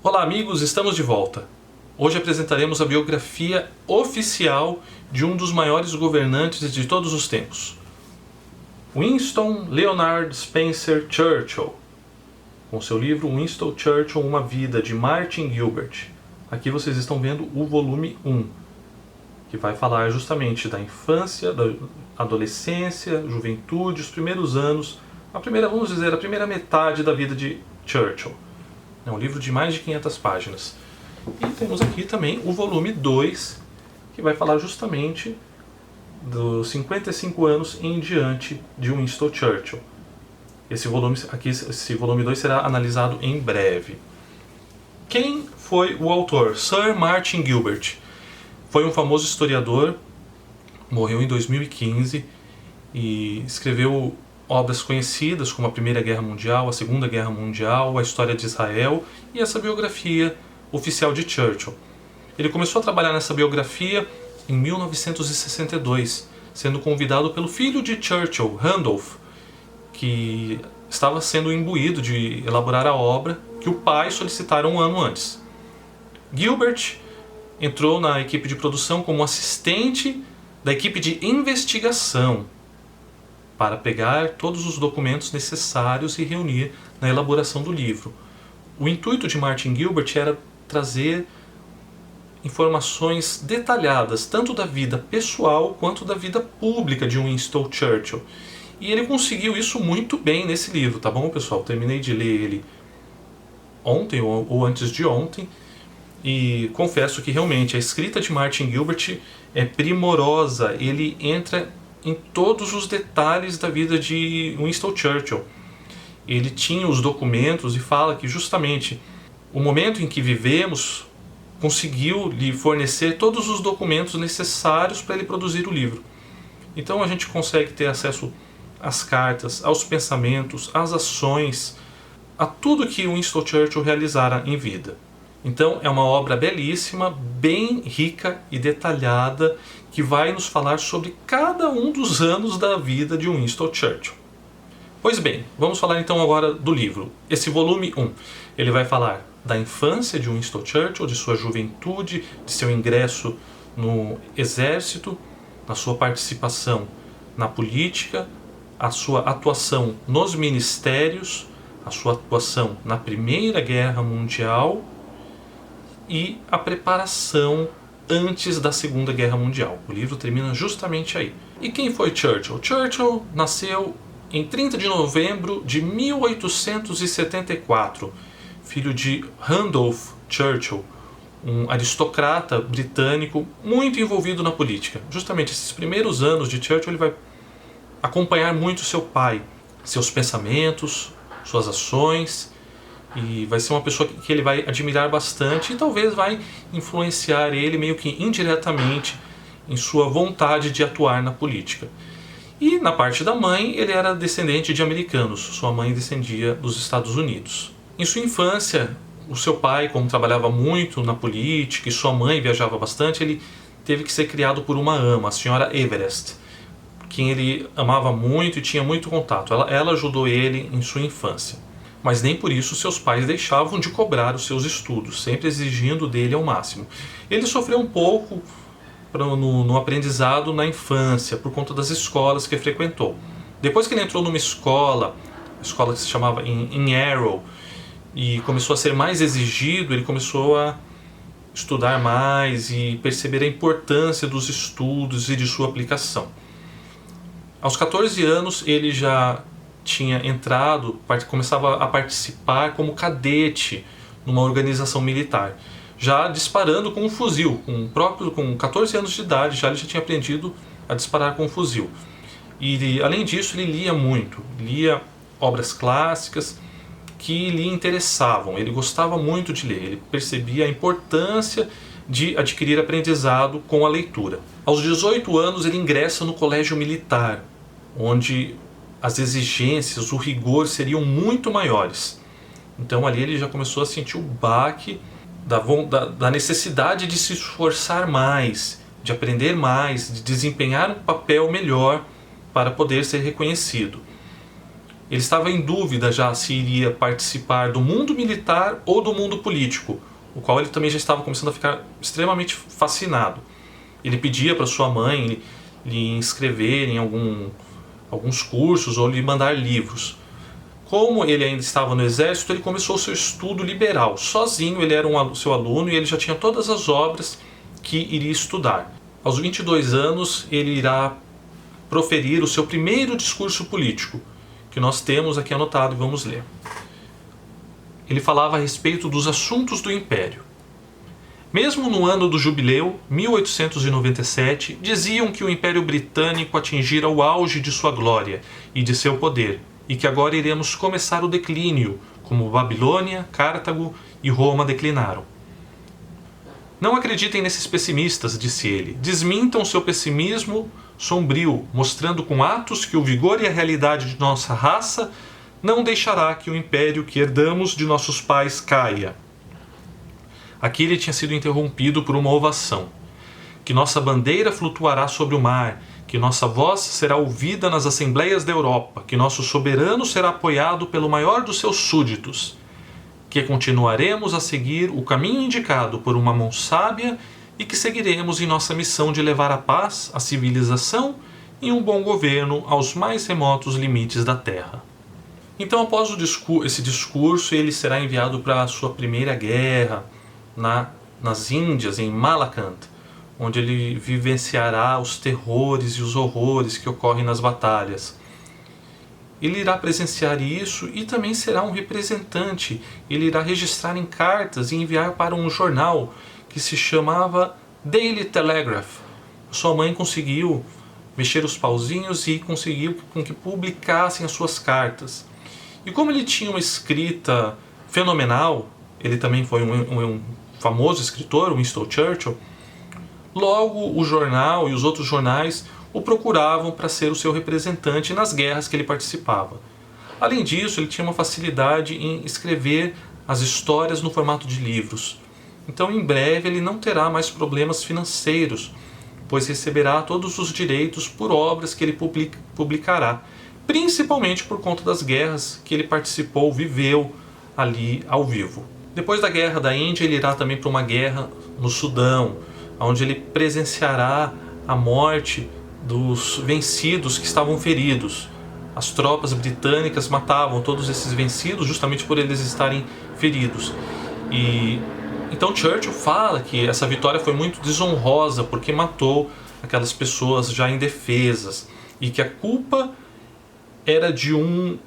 Olá amigos, estamos de volta. Hoje apresentaremos a biografia oficial de um dos maiores governantes de todos os tempos, Winston Leonard Spencer Churchill, com seu livro Winston Churchill, Uma Vida, de Martin Gilbert. Aqui vocês estão vendo o volume 1, que vai falar justamente da infância, da adolescência, juventude, os primeiros anos, a primeira metade da vida de Churchill. É um livro de mais de 500 páginas. E temos aqui também o volume 2, que vai falar justamente dos 55 anos em diante de Winston Churchill. Esse volume 2 será analisado em breve. Quem foi o autor? Sir Martin Gilbert. Foi um famoso historiador, morreu em 2015 e escreveu obras conhecidas como a Primeira Guerra Mundial, a Segunda Guerra Mundial, a História de Israel e essa biografia oficial de Churchill. Ele começou a trabalhar nessa biografia em 1962, sendo convidado pelo filho de Churchill, Randolph, que estava sendo imbuído de elaborar a obra que o pai solicitara um ano antes. Gilbert entrou na equipe de produção como assistente da equipe de investigação, para pegar todos os documentos necessários e reunir na elaboração do livro. O intuito de Martin Gilbert era trazer informações detalhadas, tanto da vida pessoal quanto da vida pública de Winston Churchill. E ele conseguiu isso muito bem nesse livro, tá bom, pessoal? Terminei de ler ele ontem ou antes de ontem, e confesso que realmente a escrita de Martin Gilbert é primorosa. Ele entra em todos os detalhes da vida de Winston Churchill. Ele tinha os documentos e fala que justamente o momento em que vivemos conseguiu lhe fornecer todos os documentos necessários para ele produzir o livro. Então a gente consegue ter acesso às cartas, aos pensamentos, às ações, a tudo que Winston Churchill realizara em vida. Então é uma obra belíssima, bem rica e detalhada, que vai nos falar sobre cada um dos anos da vida de Winston Churchill. Pois bem, vamos falar então agora do livro. Esse volume 1, ele vai falar da infância de Winston Churchill, de sua juventude, de seu ingresso no exército, na sua participação na política, a sua atuação nos ministérios, a sua atuação na Primeira Guerra Mundial e a preparação antes da Segunda Guerra Mundial. O livro termina justamente aí. E quem foi Churchill? Churchill nasceu em 30 de novembro de 1874, filho de Randolph Churchill, um aristocrata britânico muito envolvido na política. Justamente esses primeiros anos de Churchill ele vai acompanhar muito seu pai, seus pensamentos, suas ações, e vai ser uma pessoa que ele vai admirar bastante e talvez vai influenciar ele meio que indiretamente em sua vontade de atuar na política. E na parte da mãe, ele era descendente de americanos, sua mãe descendia dos Estados Unidos. Em sua infância, o seu pai, como trabalhava muito na política e sua mãe viajava bastante, ele teve que ser criado por uma ama, a senhora Everest, quem ele amava muito e tinha muito contato. Ela ajudou ele em sua infância. Mas nem por isso seus pais deixavam de cobrar os seus estudos, sempre exigindo dele ao máximo. Ele sofreu um pouco no aprendizado na infância, por conta das escolas que frequentou. Depois que ele entrou numa escola que se chamava em Harrow, e começou a ser mais exigido, ele começou a estudar mais e perceber a importância dos estudos e de sua aplicação. Aos 14 anos ele já tinha entrado, começava a participar como cadete numa organização militar, já disparando com um fuzil, com 14 anos de idade, ele já tinha aprendido a disparar com um fuzil. E além disso ele lia muito, lia obras clássicas que lhe interessavam, ele gostava muito de ler, ele percebia a importância de adquirir aprendizado com a leitura. Aos 18 anos ele ingressa no colégio militar, onde as exigências, o rigor seriam muito maiores. Então ali ele já começou a sentir o baque da necessidade de se esforçar mais, de aprender mais, de desempenhar um papel melhor para poder ser reconhecido. Ele estava em dúvida já se iria participar do mundo militar ou do mundo político, o qual ele também já estava começando a ficar extremamente fascinado. Ele pedia para sua mãe lhe inscrever em alguns cursos ou lhe mandar livros. Como ele ainda estava no exército, ele começou o seu estudo liberal. Sozinho ele era seu aluno e ele já tinha todas as obras que iria estudar. Aos 22 anos ele irá proferir o seu primeiro discurso político, que nós temos aqui anotado e vamos ler. Ele falava a respeito dos assuntos do Império. Mesmo no ano do jubileu, 1897, diziam que o Império Britânico atingira o auge de sua glória e de seu poder, e que agora iremos começar o declínio, como Babilônia, Cartago e Roma declinaram. Não acreditem nesses pessimistas, disse ele. Desmintam seu pessimismo sombrio, mostrando com atos que o vigor e a realidade de nossa raça não deixará que o império que herdamos de nossos pais caia. Aqui ele tinha sido interrompido por uma ovação. Que nossa bandeira flutuará sobre o mar, que nossa voz será ouvida nas assembleias da Europa, que nosso soberano será apoiado pelo maior dos seus súditos, que continuaremos a seguir o caminho indicado por uma mão sábia e que seguiremos em nossa missão de levar a paz, a civilização e um bom governo aos mais remotos limites da Terra. Então, após esse discurso, ele será enviado para a sua primeira guerra nas Índias, em Malakand, onde ele vivenciará os terrores e os horrores que ocorrem nas batalhas. Ele irá presenciar isso e também será um representante. Ele irá registrar em cartas e enviar para um jornal que se chamava Daily Telegraph. Sua mãe conseguiu mexer os pauzinhos e conseguiu com que publicassem as suas cartas. E como ele tinha uma escrita fenomenal, ele também foi um famoso escritor, Winston Churchill, logo o jornal e os outros jornais o procuravam para ser o seu representante nas guerras que ele participava. Além disso, ele tinha uma facilidade em escrever as histórias no formato de livros. Então, em breve, ele não terá mais problemas financeiros, pois receberá todos os direitos por obras que ele publicará, principalmente por conta das guerras que ele participou, viveu ali ao vivo. Depois da Guerra da Índia, ele irá também para uma guerra no Sudão, onde ele presenciará a morte dos vencidos que estavam feridos. As tropas britânicas matavam todos esses vencidos justamente por eles estarem feridos. Então Churchill fala que essa vitória foi muito desonrosa porque matou aquelas pessoas já indefesas e que a culpa era de um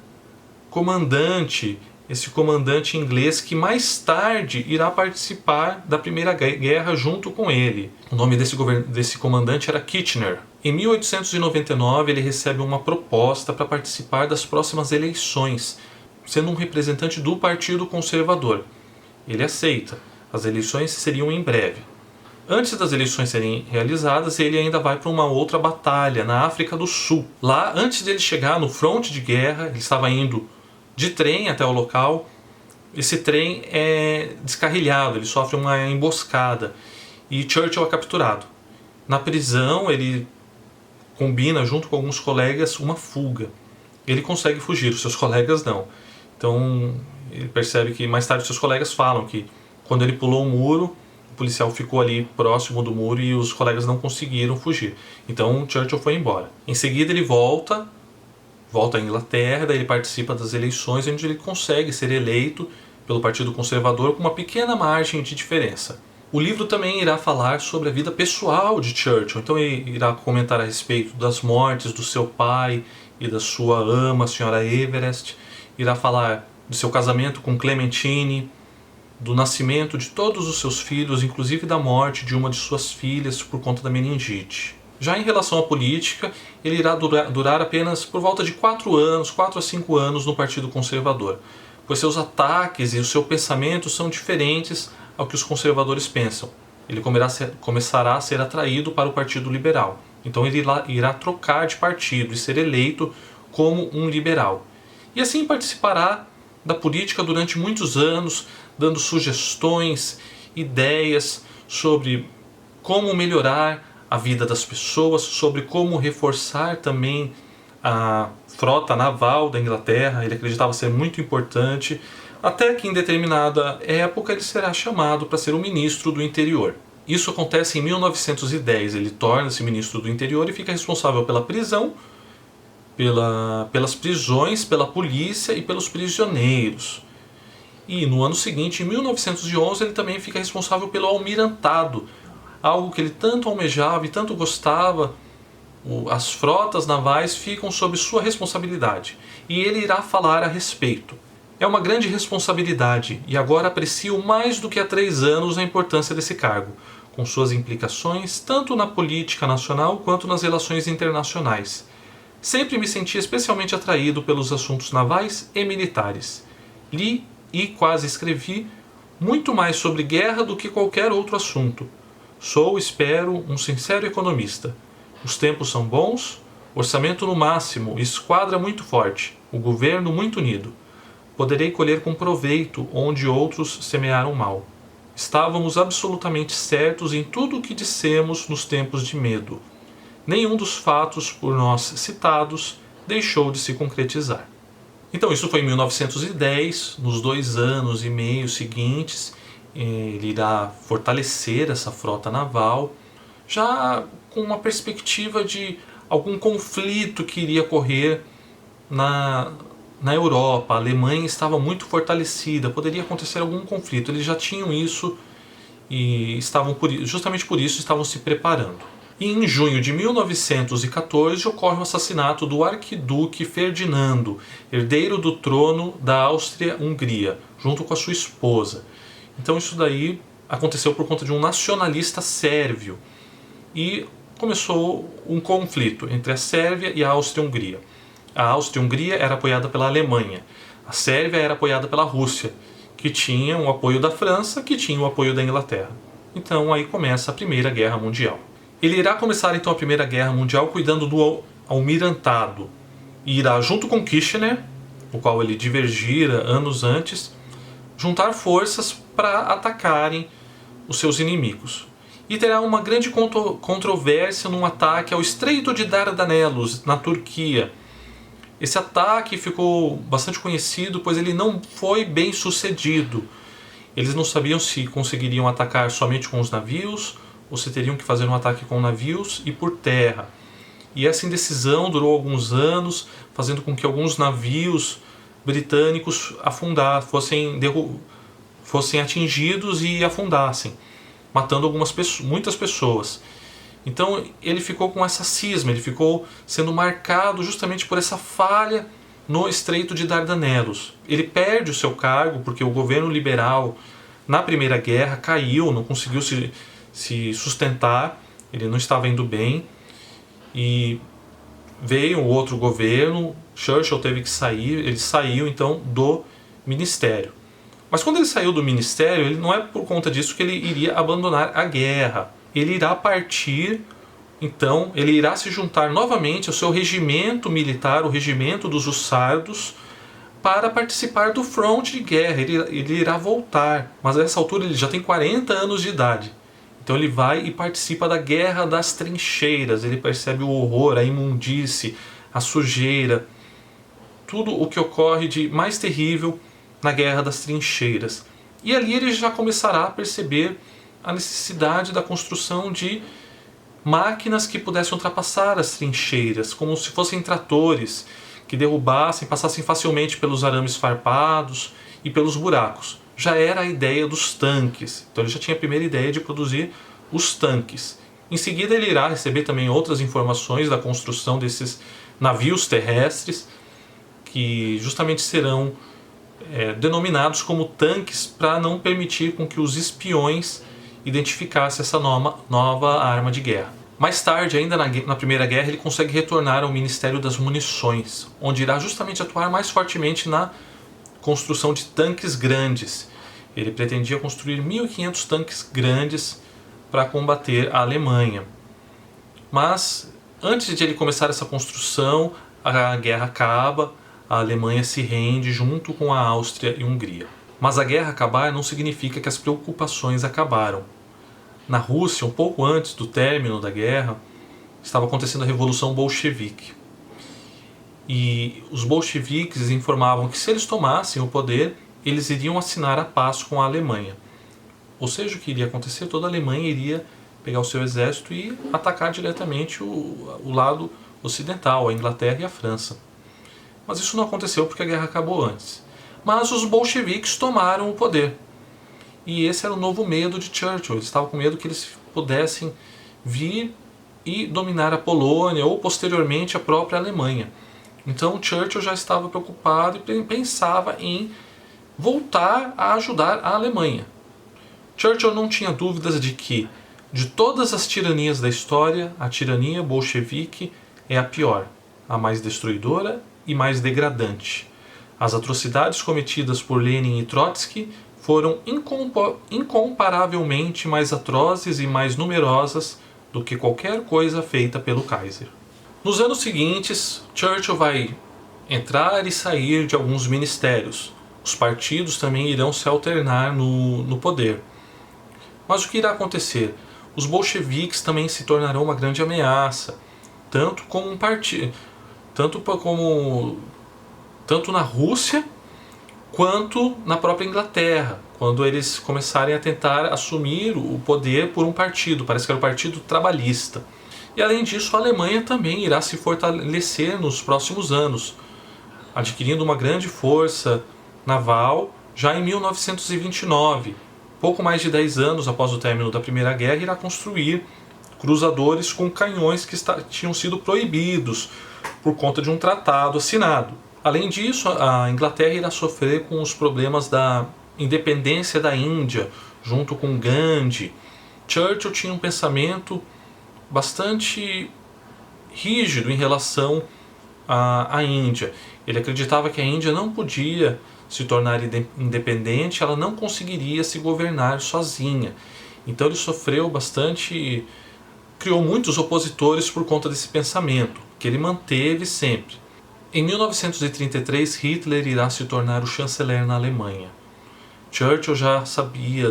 comandante, esse comandante inglês que mais tarde irá participar da Primeira Guerra junto com ele. O nome desse comandante era Kitchener. Em 1899 ele recebe uma proposta para participar das próximas eleições, sendo um representante do Partido Conservador. Ele aceita. As eleições seriam em breve. Antes das eleições serem realizadas, ele ainda vai para uma outra batalha na África do Sul. Lá, antes dele chegar no fronte de guerra, ele estava indo de trem até o local. Esse trem é descarrilhado, ele sofre uma emboscada e Churchill é capturado. Na prisão, ele combina junto com alguns colegas uma fuga. Ele consegue fugir, os seus colegas não. Então ele percebe que mais tarde seus colegas falam que quando ele pulou o muro, o policial ficou ali próximo do muro e os colegas não conseguiram fugir. Então Churchill foi embora. Em seguida ele volta à Inglaterra, daí ele participa das eleições onde ele consegue ser eleito pelo Partido Conservador com uma pequena margem de diferença. O livro também irá falar sobre a vida pessoal de Churchill, então ele irá comentar a respeito das mortes do seu pai e da sua ama, a senhora Everest, irá falar do seu casamento com Clementine, do nascimento de todos os seus filhos, inclusive da morte de uma de suas filhas por conta da meningite. Já em relação à política, ele irá durar apenas por volta de 4 a 5 anos no Partido Conservador, pois seus ataques e o seu pensamento são diferentes ao que os conservadores pensam. Ele começará a ser atraído para o Partido Liberal. Então ele irá trocar de partido e ser eleito como um liberal. E assim participará da política durante muitos anos, dando sugestões, ideias sobre como melhorar a vida das pessoas, sobre como reforçar também a frota naval da Inglaterra, ele acreditava ser muito importante, até que em determinada época ele será chamado para ser o ministro do interior. Isso acontece em 1910, ele torna-se ministro do interior e fica responsável pela prisão, pelas prisões, pela polícia e pelos prisioneiros. E no ano seguinte, em 1911, ele também fica responsável pelo almirantado, algo que ele tanto almejava e tanto gostava. As frotas navais ficam sob sua responsabilidade e ele irá falar a respeito. É uma grande responsabilidade e agora aprecio mais do que há 3 anos a importância desse cargo, com suas implicações tanto na política nacional quanto nas relações internacionais. Sempre me senti especialmente atraído pelos assuntos navais e militares. Li e quase escrevi muito mais sobre guerra do que qualquer outro assunto. Sou, espero, um sincero economista. Os tempos são bons, orçamento no máximo, esquadra muito forte, o governo muito unido. Poderei colher com proveito onde outros semearam mal. Estávamos absolutamente certos em tudo o que dissemos nos tempos de medo. Nenhum dos fatos por nós citados deixou de se concretizar. Então isso foi em 1910, nos 2 anos e meio seguintes, ele irá fortalecer essa frota naval, já com uma perspectiva de algum conflito que iria ocorrer na Europa. A Alemanha estava muito fortalecida, poderia acontecer algum conflito. Eles já tinham isso e justamente por isso estavam se preparando. E em junho de 1914 ocorre o assassinato do arquiduque Ferdinando, herdeiro do trono da Áustria-Hungria, junto com a sua esposa. Então isso daí aconteceu por conta de um nacionalista sérvio e começou um conflito entre a Sérvia e a Áustria-Hungria. A Áustria-Hungria era apoiada pela Alemanha, a Sérvia era apoiada pela Rússia, que tinha o apoio da França, que tinha o apoio da Inglaterra. Então aí começa a Primeira Guerra Mundial. Ele irá começar então a Primeira Guerra Mundial cuidando do almirantado e irá, junto com Kitchener, o qual ele divergira anos antes, juntar forças para atacarem os seus inimigos. E terá uma grande controvérsia num ataque ao Estreito de Dardanelos, na Turquia. Esse ataque ficou bastante conhecido, pois ele não foi bem sucedido. Eles não sabiam se conseguiriam atacar somente com os navios, ou se teriam que fazer um ataque com navios e por terra. E essa indecisão durou alguns anos, fazendo com que alguns navios britânicos fossem atingidos e afundassem, matando muitas pessoas. Então ele ficou com essa cisma, ele ficou sendo marcado justamente por essa falha no Estreito de Dardanelos. Ele perde o seu cargo porque o governo liberal na Primeira Guerra caiu, não conseguiu se sustentar, ele não estava indo bem e veio um outro governo, Churchill teve que sair, ele saiu então do ministério. Mas quando ele saiu do ministério, ele não é por conta disso que ele iria abandonar a guerra. Ele irá partir, então, ele irá se juntar novamente ao seu regimento militar, o regimento dos Hussardos, para participar do fronte de guerra. Ele irá voltar, mas nessa altura ele já tem 40 anos de idade. Então ele vai e participa da Guerra das Trincheiras, ele percebe o horror, a imundície, a sujeira, tudo o que ocorre de mais terrível na Guerra das Trincheiras. E ali ele já começará a perceber a necessidade da construção de máquinas que pudessem ultrapassar as trincheiras, como se fossem tratores, que derrubassem, passassem facilmente pelos arames farpados e pelos buracos. Já era a ideia dos tanques, então ele já tinha a primeira ideia de produzir os tanques. Em seguida ele irá receber também outras informações da construção desses navios terrestres, que justamente serão denominados como tanques para não permitir com que os espiões identificassem essa nova arma de guerra. Mais tarde, ainda na Primeira Guerra, ele consegue retornar ao Ministério das Munições, onde irá justamente atuar mais fortemente na construção de tanques grandes. Ele pretendia construir 1.500 tanques grandes para combater a Alemanha. Mas antes de ele começar essa construção, a guerra acaba, a Alemanha se rende junto com a Áustria e Hungria. Mas a guerra acabar não significa que as preocupações acabaram. Na Rússia, um pouco antes do término da guerra, estava acontecendo a Revolução Bolchevique. e os bolcheviques informavam que se eles tomassem o poder, eles iriam assinar a paz com a Alemanha. Ou seja, o que iria acontecer? Toda a Alemanha iria pegar o seu exército e atacar diretamente o lado ocidental, a Inglaterra e a França. Mas isso não aconteceu porque a guerra acabou antes. Mas os bolcheviques tomaram o poder. E esse era o novo medo de Churchill. Eles estavam com medo que eles pudessem vir e dominar a Polônia ou posteriormente a própria Alemanha. Então Churchill já estava preocupado e pensava em voltar a ajudar a Alemanha. Churchill não tinha dúvidas de que, de todas as tiranias da história, a tirania bolchevique é a pior, a mais destruidora e mais degradante. As atrocidades cometidas por Lenin e Trotsky foram incomparavelmente mais atrozes e mais numerosas do que qualquer coisa feita pelo Kaiser. Nos anos seguintes, Churchill vai entrar e sair de alguns ministérios. Os partidos também irão se alternar no poder. Mas o que irá acontecer? Os bolcheviques também se tornarão uma grande ameaça, tanto como um partido, tanto na Rússia quanto na própria Inglaterra, quando eles começarem a tentar assumir o poder por um partido, parece que era o Partido Trabalhista. E além disso, a Alemanha também irá se fortalecer nos próximos anos, adquirindo uma grande força naval já em 1929. Pouco mais de 10 anos após o término da Primeira Guerra, irá construir cruzadores com canhões que tinham sido proibidos por conta de um tratado assinado. Além disso, a Inglaterra irá sofrer com os problemas da independência da Índia, junto com Gandhi. Churchill tinha um pensamento bastante rígido em relação à Índia. Ele acreditava que a Índia não podia se tornar independente, ela não conseguiria se governar sozinha. Então ele sofreu bastante, criou muitos opositores por conta desse pensamento, que ele manteve sempre. Em 1933, Hitler irá se tornar o chanceler na Alemanha. Churchill já sabia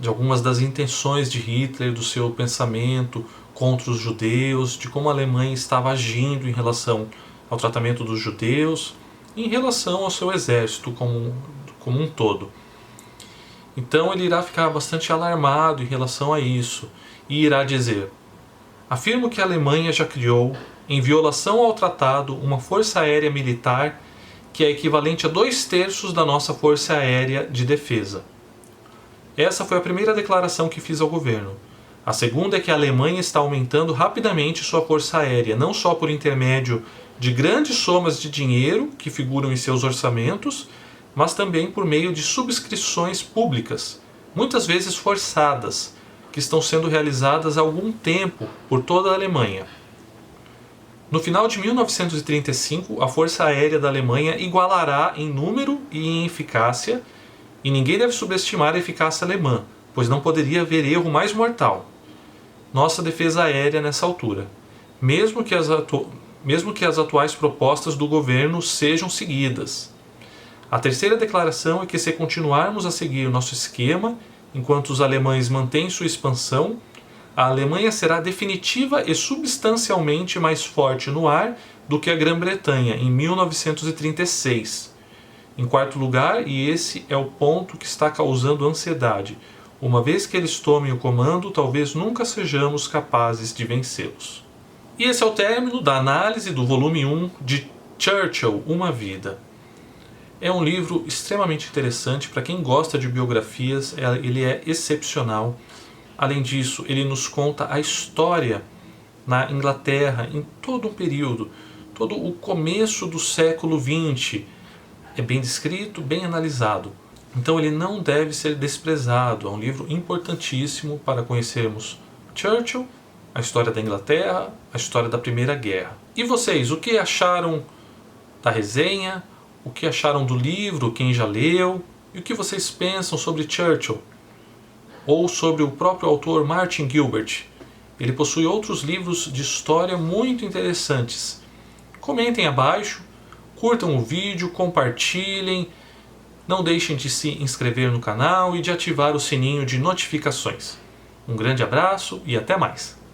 de algumas das intenções de Hitler, do seu pensamento contra os judeus, de como a Alemanha estava agindo em relação ao tratamento dos judeus, em relação ao seu exército como um todo. Então ele irá ficar bastante alarmado em relação a isso e irá dizer: afirmo que a Alemanha já criou, em violação ao tratado, uma força aérea militar que é equivalente a 2/3 da nossa força aérea de defesa. Essa foi a primeira declaração que fiz ao governo. A segunda é que a Alemanha está aumentando rapidamente sua força aérea, não só por intermédio de grandes somas de dinheiro que figuram em seus orçamentos, mas também por meio de subscrições públicas, muitas vezes forçadas, que estão sendo realizadas há algum tempo por toda a Alemanha. No final de 1935, a Força Aérea da Alemanha igualará em número e em eficácia, e ninguém deve subestimar a eficácia alemã, pois não poderia haver erro mais mortal. Nossa defesa aérea nessa altura, mesmo que as atuais propostas do governo sejam seguidas. A terceira declaração é que, se continuarmos a seguir nosso esquema, enquanto os alemães mantêm sua expansão, a Alemanha será definitiva e substancialmente mais forte no ar do que a Grã-Bretanha em 1936. Em quarto lugar, e esse é o ponto que está causando ansiedade, uma vez que eles tomem o comando, talvez nunca sejamos capazes de vencê-los. E esse é o término da análise do volume 1 de Churchill, Uma Vida. É um livro extremamente interessante para quem gosta de biografias, ele é excepcional. Além disso, ele nos conta a história na Inglaterra em todo um período, todo o começo do século XX. É bem descrito, bem analisado. Então ele não deve ser desprezado, é um livro importantíssimo para conhecermos Churchill, a história da Inglaterra, a história da Primeira Guerra. E vocês, o que acharam da resenha? O que acharam do livro? Quem já leu? E o que vocês pensam sobre Churchill? Ou sobre o próprio autor Martin Gilbert? Ele possui outros livros de história muito interessantes. Comentem abaixo, curtam o vídeo, compartilhem, não deixem de se inscrever no canal e de ativar o sininho de notificações. Um grande abraço e até mais!